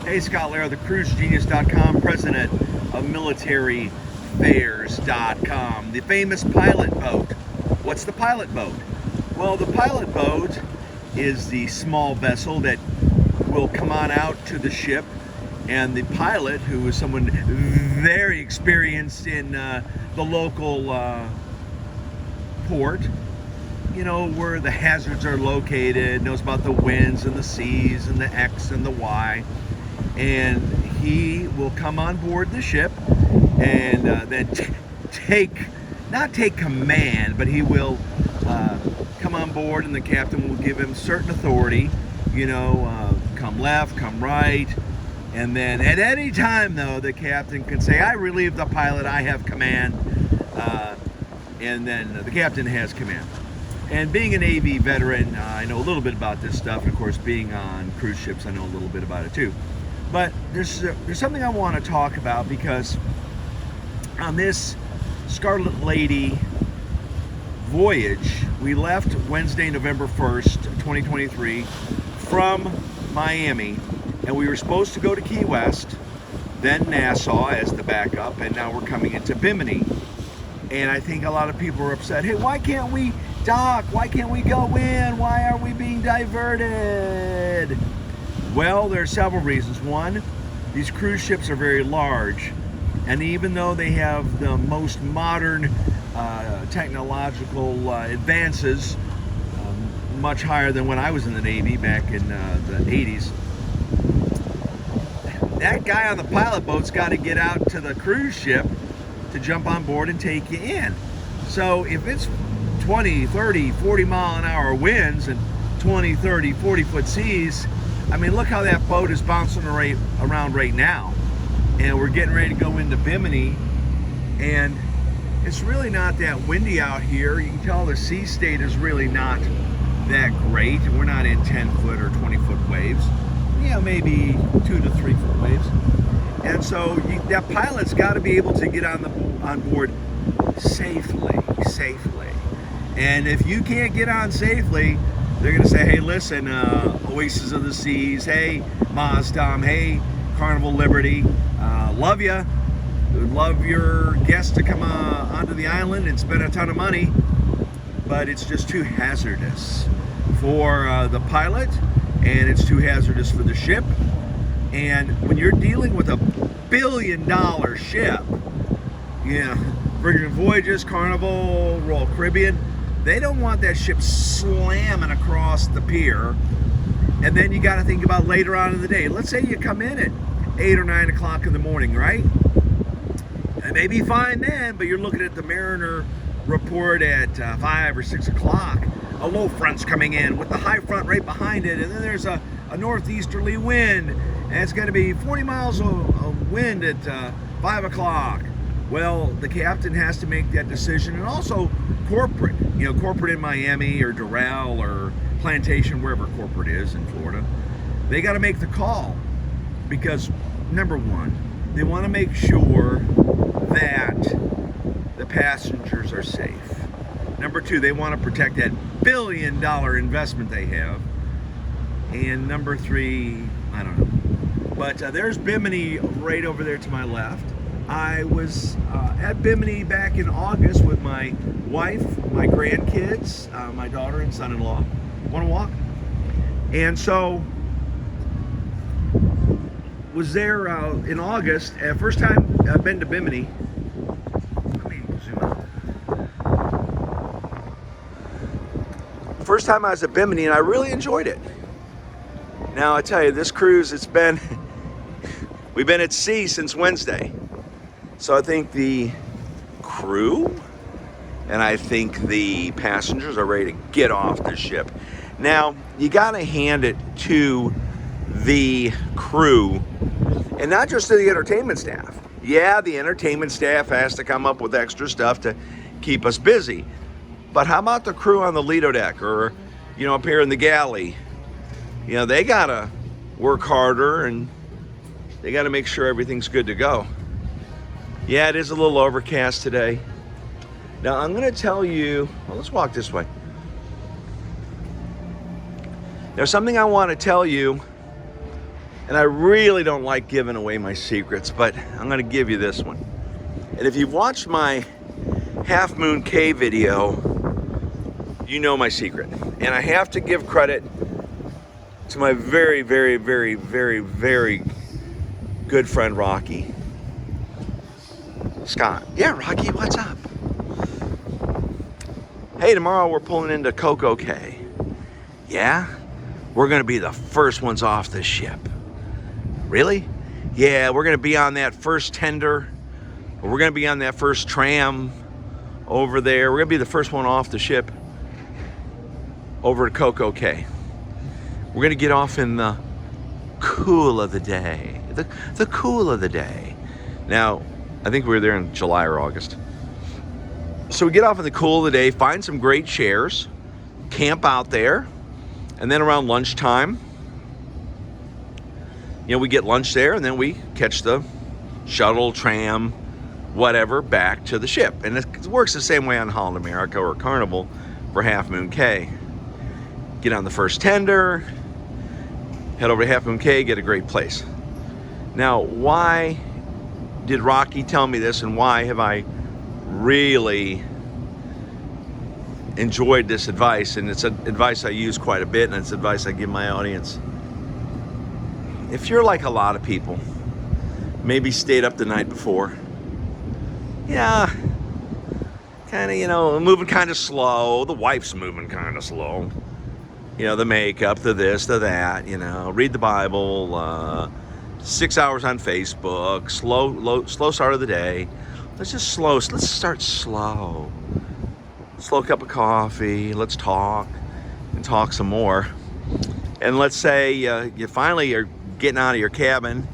Hey, Scott Lara, the cruisegenius.com, president of militaryfairs.com. The famous pilot boat. What's the pilot boat? Well, the pilot boat is the small vessel that will come on out to the ship, and the pilot, who is someone very experienced in the local port, you know, where the hazards are located, knows about the winds and the seas and the X and the Y, and he will come on board the ship and then not take command, but he will come on board, and the captain will give him certain authority, you know, come left, come right, and then at any time, though, the captain can say, I relieve the pilot, I have command, and then the captain has command. And being a Navy veteran, I know a little bit about this stuff, and of course being on cruise ships, I know a little bit about it too. But there's something I want to talk about, because on this Scarlet Lady voyage, we left Wednesday, November 1st, 2023 from Miami, and we were supposed to go to Key West, then Nassau as the backup, and now we're coming into Bimini. And I think a lot of people are upset. Hey, why can't we dock? Why can't we go in? Why are we being diverted? Well, there are several reasons. One, these cruise ships are very large, and even though they have the most modern technological advances, much higher than when I was in the Navy back in the 80s, that guy on the pilot boat's got to get out to the cruise ship to jump on board and take you in. So if it's 20, 30, 40 mile an hour winds and 20, 30, 40 foot seas, I mean, look how that boat is bouncing around right now. And we're getting ready to go into Bimini, and it's really not that windy out here. You can tell the sea state is really not that great. We're not in 10 foot or 20 foot waves. Yeah, maybe 2 to 3 foot waves. And so that pilot's got to be able to get on board safely. And if you can't get on safely, they're going to say, hey, listen, Oasis of the Seas, hey, Mazdam, hey, Carnival Liberty, love ya. Would love your guests to come onto the island and spend a ton of money, but it's just too hazardous for the pilot, and it's too hazardous for the ship. And when you're dealing with a $1 billion ship, yeah, Virgin Voyages, Carnival, Royal Caribbean, they don't want that ship slamming across the pier. And then you got to think about later on in the day. Let's say you come in at 8 or 9 o'clock in the morning, right? It may be fine then, but you're looking at the Manor report at 5 or 6 o'clock. A low front's coming in with the high front right behind it, and then there's a northeasterly wind, and it's going to be 40 miles of wind at 5 o'clock. Well, the captain has to make that decision, and also corporate, corporate in Miami or Doral or Plantation, wherever corporate is in Florida, they got to make the call, because number one, they want to make sure that the passengers are safe. Number two, they want to protect that $1 billion investment they have. And number three, I don't know. But there's Bimini right over there to my left. I was at Bimini back in August with my wife, my grandkids, my daughter and son-in-law. Want to walk? And so was there in August. First time I've been to Bimini. Let me zoom out. First time I was at Bimini, and I really enjoyed it. Now I tell you, this cruise, we've been at sea since Wednesday. So I think the crew and I think the passengers are ready to get off the ship. Now, you gotta hand it to the crew, and not just to the entertainment staff. Yeah, the entertainment staff has to come up with extra stuff to keep us busy. But how about the crew on the Lido deck, or, up here in the galley? They gotta work harder, and they gotta make sure everything's good to go. Yeah, it is a little overcast today. Now, I'm gonna tell you, well, let's walk this way. There's something I want to tell you And I really don't like giving away my secrets, but I'm gonna give you this one. And if you've watched my Half Moon Cay video, you know my secret. And I have to give credit to my very, very, very, very, very good friend, Rocky. Scott. Yeah, Rocky, what's up? Hey, tomorrow we're pulling into Coco Cay. Yeah? We're gonna be the first ones off the ship. Really? Yeah, we're gonna be on that first tender, or we're gonna be on that first tram over there. We're gonna be the first one off the ship over to Coco Cay. We're gonna get off in the cool of the day. The cool of the day. Now, I think we were there in July or August. So we get off in the cool of the day, find some great chairs, camp out there, and then around lunchtime, we get lunch there, and then we catch the shuttle, tram, whatever, back to the ship. And it works the same way on Holland America or Carnival for Half Moon Cay. Get on the first tender, head over to Half Moon Cay, get a great place. Now, why did Rocky tell me this, and why have I really enjoyed this advice? And it's advice I use quite a bit, and it's advice I give my audience. If you're like a lot of people, maybe stayed up the night before, yeah, kind of, moving kind of slow, the wife's moving kind of slow, the makeup, the this, the that, read the Bible, 6 hours on Facebook, slow start of the day. Let's start slow. Slow cup of coffee, let's talk, and talk some more. And let's say you finally are getting out of your cabin,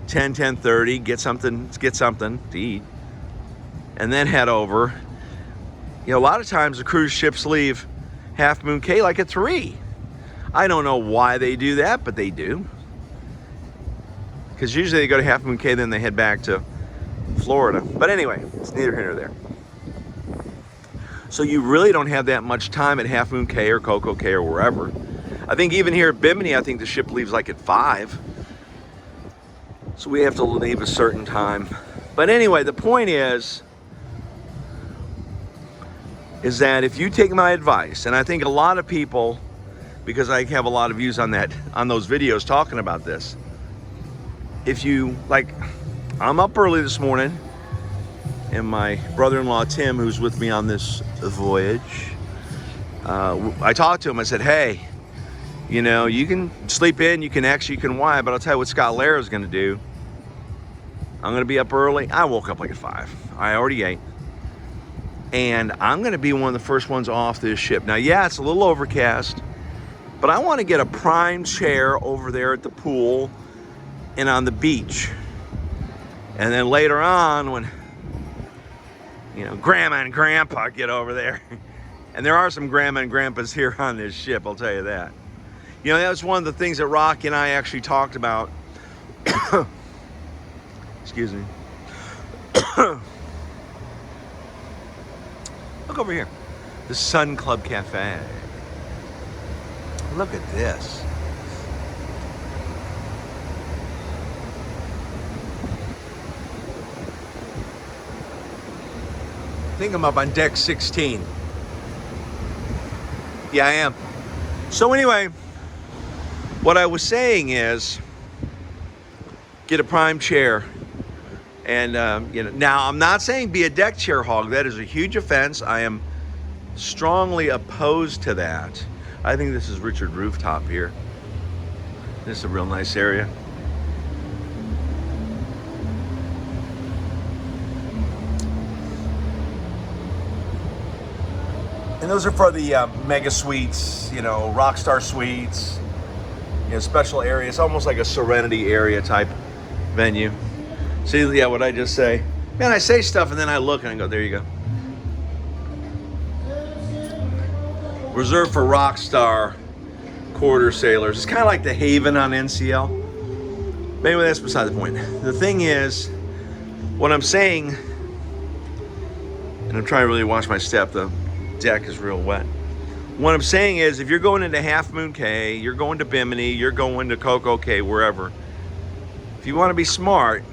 10:30, get something to eat, and then head over. A lot of times the cruise ships leave Half Moon Cay like at 3. I don't know why they do that, but they do. Because usually they go to Half Moon Cay, then they head back to Florida. But anyway, it's neither here nor there. So you really don't have that much time at Half Moon Cay or Coco Cay or wherever. I think even here at Bimini, I think the ship leaves like at 5. So we have to leave a certain time. But anyway, the point is that if you take my advice, and I think a lot of people, because I have a lot of views on those videos talking about this, if you, I'm up early this morning, and my brother-in-law Tim, who's with me on this voyage, I talked to him. I said, hey, you can sleep in, you can X, you can Y, but I'll tell you what Scarlet is going to do. I'm going to be up early. I woke up like at 5. I already ate. And I'm going to be one of the first ones off this ship. Now, yeah, it's a little overcast, but I want to get a prime chair over there at the pool and on the beach. And then later on, when Grandma and Grandpa get over there, and there are some Grandma and Grandpas here on this ship, I'll tell you that. That was one of the things that Rocky and I actually talked about. Excuse me. Look over here. The Sun Club Cafe. Look at this. I think I'm up on deck 16. Yeah, I am. So anyway, what I was saying is, get a prime chair. And, now I'm not saying be a deck chair hog. That is a huge offense. I am strongly opposed to that. I think this is Richard Rooftop here. This is a real nice area. And those are for the mega suites, Rockstar suites, special areas, almost like a Serenity area type venue. See, yeah, what I just say? Man, I say stuff and then I look and I go, there you go. Reserved for Rockstar quarter sailors. It's kind of like the Haven on NCL. But anyway, that's beside the point. The thing is, what I'm saying, and I'm trying to really watch my step, the deck is real wet. What I'm saying is, if you're going into Half Moon Cay, you're going to Bimini, you're going to Coco Cay, wherever, you want to be smart,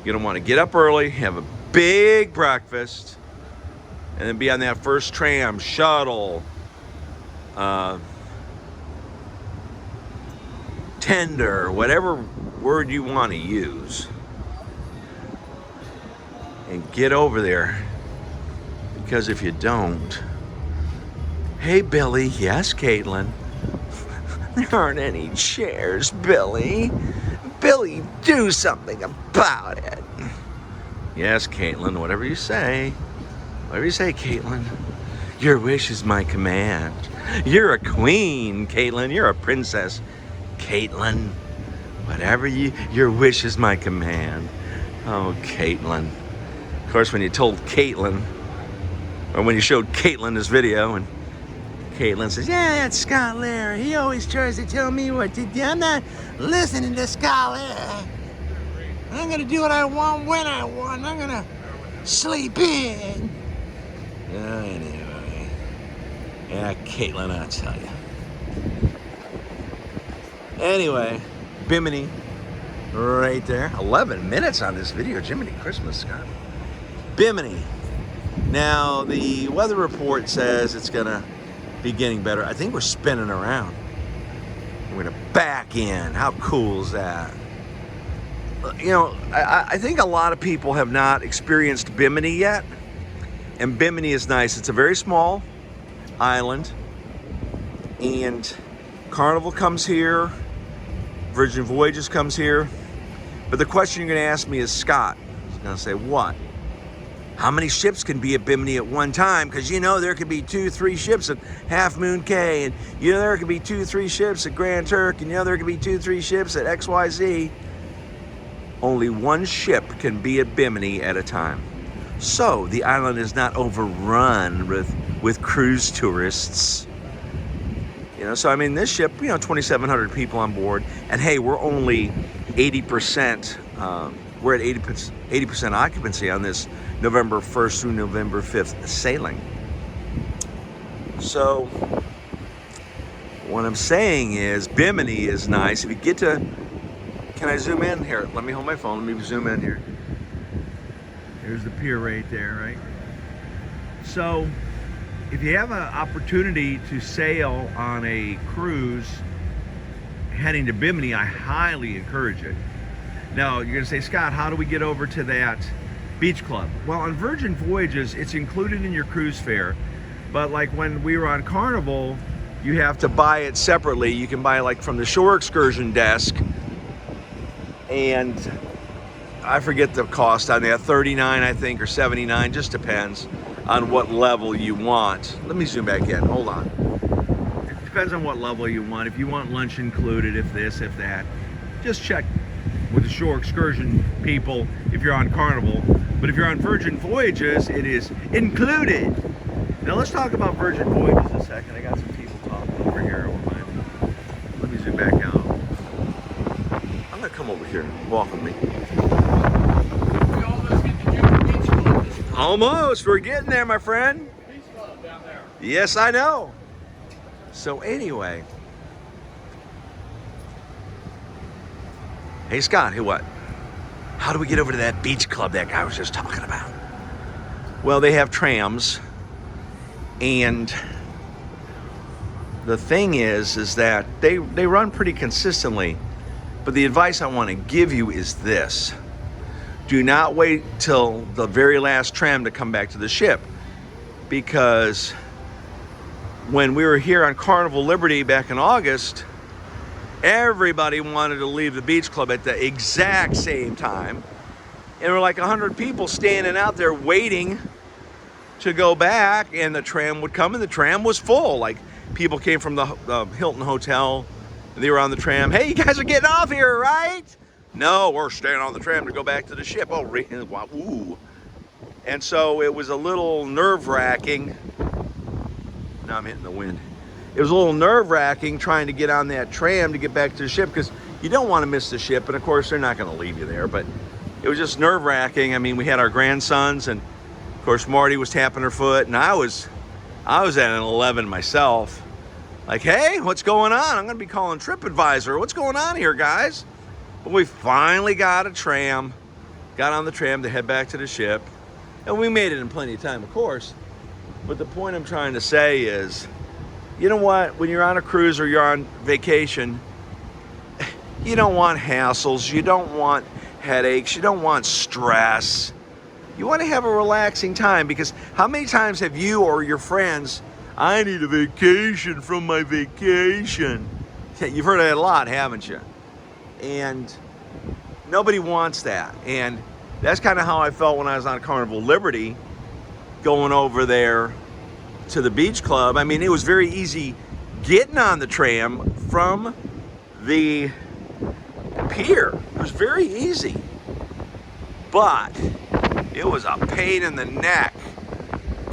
you're gonna want to get up early, have a big breakfast, and then be on that first tram, shuttle, tender, whatever word you want to use, and get over there. Because if you don't, hey Billy, yes Caitlyn, there aren't any chairs, Billy. Billy, do something about it. Yes, Caitlyn, whatever you say. Whatever you say, Caitlyn. Your wish is my command. You're a queen, Caitlyn. You're a princess, Caitlyn. Whatever your wish is my command. Oh, Caitlyn. Of course, when you told Caitlyn, or when you showed Caitlyn this video, and Caitlyn says, yeah, that's Scarlet. He always tries to tell me what to do. I'm not listening to Scarlet. I'm going to do what I want when I want. I'm going to sleep in. Anyway. Yeah, Caitlyn, I'll tell you. Anyway, Bimini, right there. 11 minutes on this video. Jiminy Christmas, Scott. Bimini. Now, the weather report says it's going to be getting better. I think we're spinning around. We're going to back in. How cool is that? You know, I think a lot of people have not experienced Bimini yet. And Bimini is nice. It's a very small island. And Carnival comes here. Virgin Voyages comes here. But the question you're going to ask me is, Scott, I was going to say, what? How many ships can be at Bimini at one time? Because you know there could be 2-3 ships at Half Moon Cay, and you know there could be 2-3 ships at Grand Turk, and you know there could be 2-3 ships at XYZ. Only one ship can be at Bimini at a time. So the island is not overrun with cruise tourists. You know, so I mean, this ship, you know, 2,700 people on board, and hey, we're only 80%. We're at 80% occupancy on this November 1st through November 5th sailing. So what I'm saying is Bimini is nice. If you get to, can I zoom in here? Let me hold my phone. Let me zoom in here. There's the pier right there, right? So if you have an opportunity to sail on a cruise heading to Bimini, I highly encourage it. Now, you're gonna say, Scott, how do we get over to that beach club? Well, on Virgin Voyages, it's included in your cruise fare. But like when we were on Carnival, you have to buy it separately. You can buy like from the shore excursion desk. And I forget the cost on that, 39 I think, or 79, just depends on what level you want. Let me zoom back in, hold on. It depends on what level you want. If you want lunch included, if this, if that, just check with the shore excursion people if you're on Carnival. But if you're on Virgin Voyages, it is included. Now let's talk about Virgin Voyages a second. I got some people talking over here. Let me zoom back out. I'm gonna come over here and walk with me. Almost, we're getting there, my friend. Down there. Yes, I know. So anyway. Hey Scott, hey what? How do we get over to that beach club that guy was just talking about? Well, they have trams, and the thing is that they run pretty consistently, but the advice I want to give you is this. Do not wait till the very last tram to come back to the ship, because when we were here on Carnival Liberty back in August, everybody wanted to leave the beach club at the exact same time. And there were like 100 people standing out there waiting to go back, and the tram would come, and the tram was full. Like, people came from the Hilton Hotel, and they were on the tram. Hey, you guys are getting off here, right? No, we're staying on the tram to go back to the ship. Oh, ooh. And so it was a little nerve-wracking. Now I'm hitting the wind. It was a little nerve-wracking trying to get on that tram to get back to the ship, because you don't want to miss the ship, and of course they're not going to leave you there, but it was just nerve-wracking. I mean, we had our grandsons, and of course Marty was tapping her foot, and I was at an 11 myself. Like, hey, what's going on? I'm going to be calling TripAdvisor. What's going on here, guys? But we finally got a tram, got on the tram to head back to the ship, and we made it in plenty of time, of course. But the point I'm trying to say is, you know what? When you're on a cruise or you're on vacation, you don't want hassles, you don't want headaches, you don't want stress. You want to have a relaxing time, because how many times have you or your friends, I need a vacation from my vacation? You've heard that a lot, haven't you? And nobody wants that. And that's kind of how I felt when I was on Carnival Liberty, going over there to the beach club. I mean, it was very easy getting on the tram from the pier. It was very easy. But it was a pain in the neck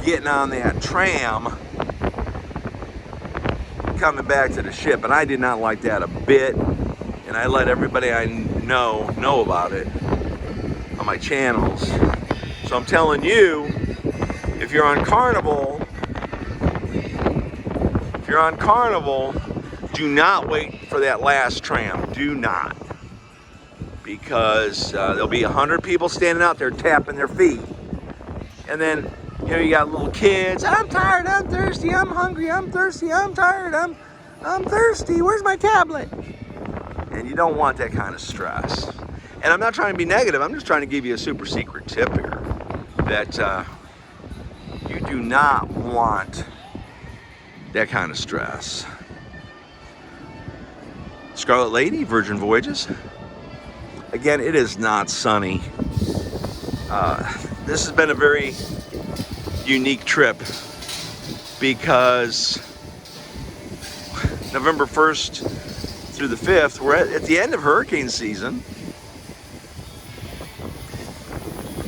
getting on that tram coming back to the ship, and I did not like that a bit, and I let everybody I know about it on my channels. So I'm telling you, if you're on Carnival, do not wait for that last tram. Do not. Because there'll be 100 people standing out there tapping their feet. And then, you know, you got little kids. I'm tired, I'm thirsty, I'm hungry, I'm thirsty, I'm tired, I'm thirsty. Where's my tablet? And you don't want that kind of stress. And I'm not trying to be negative. I'm just trying to give you a super secret tip here. That you do not want that kind of stress. Scarlet Lady, Virgin Voyages. Again, it is not sunny. This has been a very unique trip because November 1st through the 5th, we're at the end of hurricane season.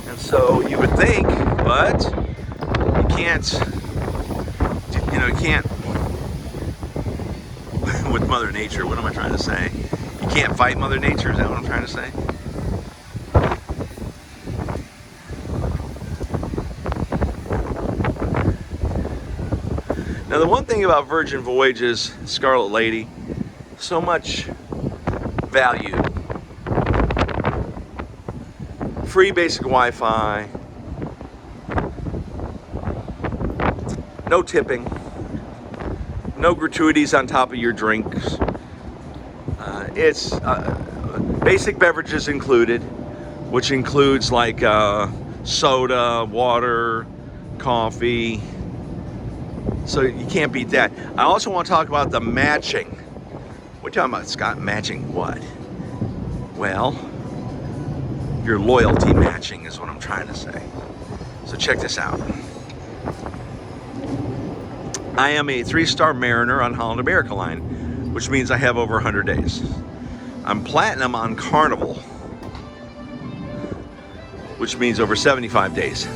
And so you would think, but you can't, you can't, with Mother Nature, what am I trying to say? You can't fight Mother Nature, is that what I'm trying to say? Now the one thing about Virgin Voyages, Scarlet Lady, so much value. Free basic Wi-Fi, no tipping, no gratuities on top of your drinks. It's basic beverages included, which includes like soda, water, coffee. So you can't beat that. I also want to talk about the matching. What are you talking about, Scott? Matching what? Well, your loyalty matching is what I'm trying to say. So check this out. I am a 3-star Mariner on Holland America Line, which means I have over 100 days. I'm platinum on Carnival, which means over 75 days.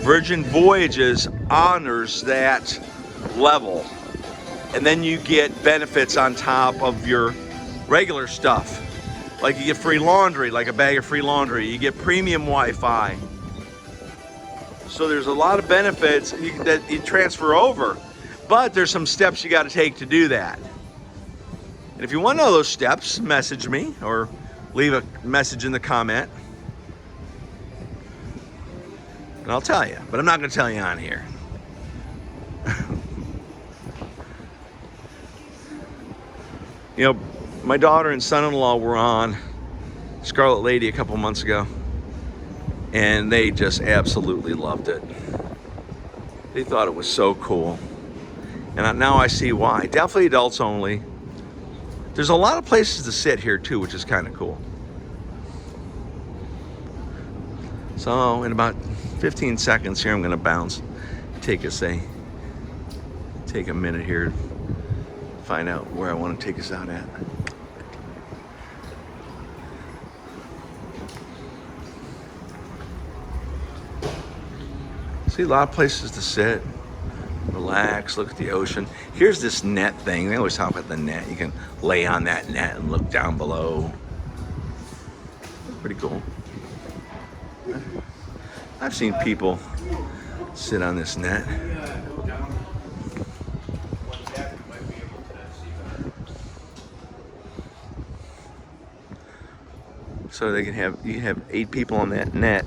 Virgin Voyages honors that level, and then you get benefits on top of your regular stuff. Like you get free laundry, like a bag of free laundry. You get premium Wi-Fi. So there's a lot of benefits that you transfer over, but there's some steps you got to take to do that. And if you want to know those steps, message me or leave a message in the comment. And I'll tell you, but I'm not going to tell you on here. You know, my daughter and son-in-law were on Scarlet Lady a couple months ago, and they just absolutely loved it. They thought it was so cool. And now I see why. Definitely adults only. There's a lot of places to sit here too, which is kind of cool. So in about 15 seconds here, I'm gonna bounce. Take a minute here to find out where I want to take us out at. See, a lot of places to sit, relax, look at the ocean. Here's this net thing. They always talk about the net. You can lay on that net and look down below. Pretty cool. I've seen people sit on this net. So they can have, you can have 8 people on that net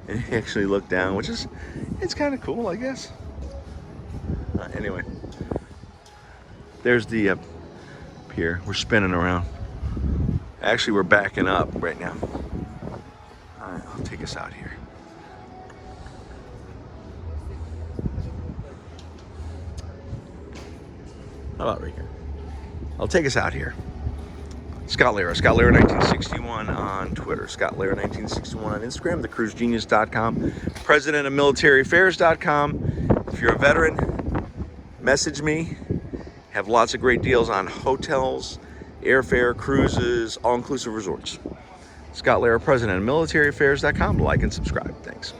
and actually look down, which is, it's kind of cool, I guess. Anyway, there's the pier. We're spinning around. Actually, we're backing up right now. All right, I'll take us out here. How about right here? I'll take us out here. Scott Lehrer 1961 on Twitter, Scott Lehrer 1961 on Instagram, thecruisegenius.com, president of militaryaffairs.com. If you're a veteran, message me. Have lots of great deals on hotels, airfare, cruises, all-inclusive resorts. Scott Lehrer, president of militaryaffairs.com. Like and subscribe. Thanks.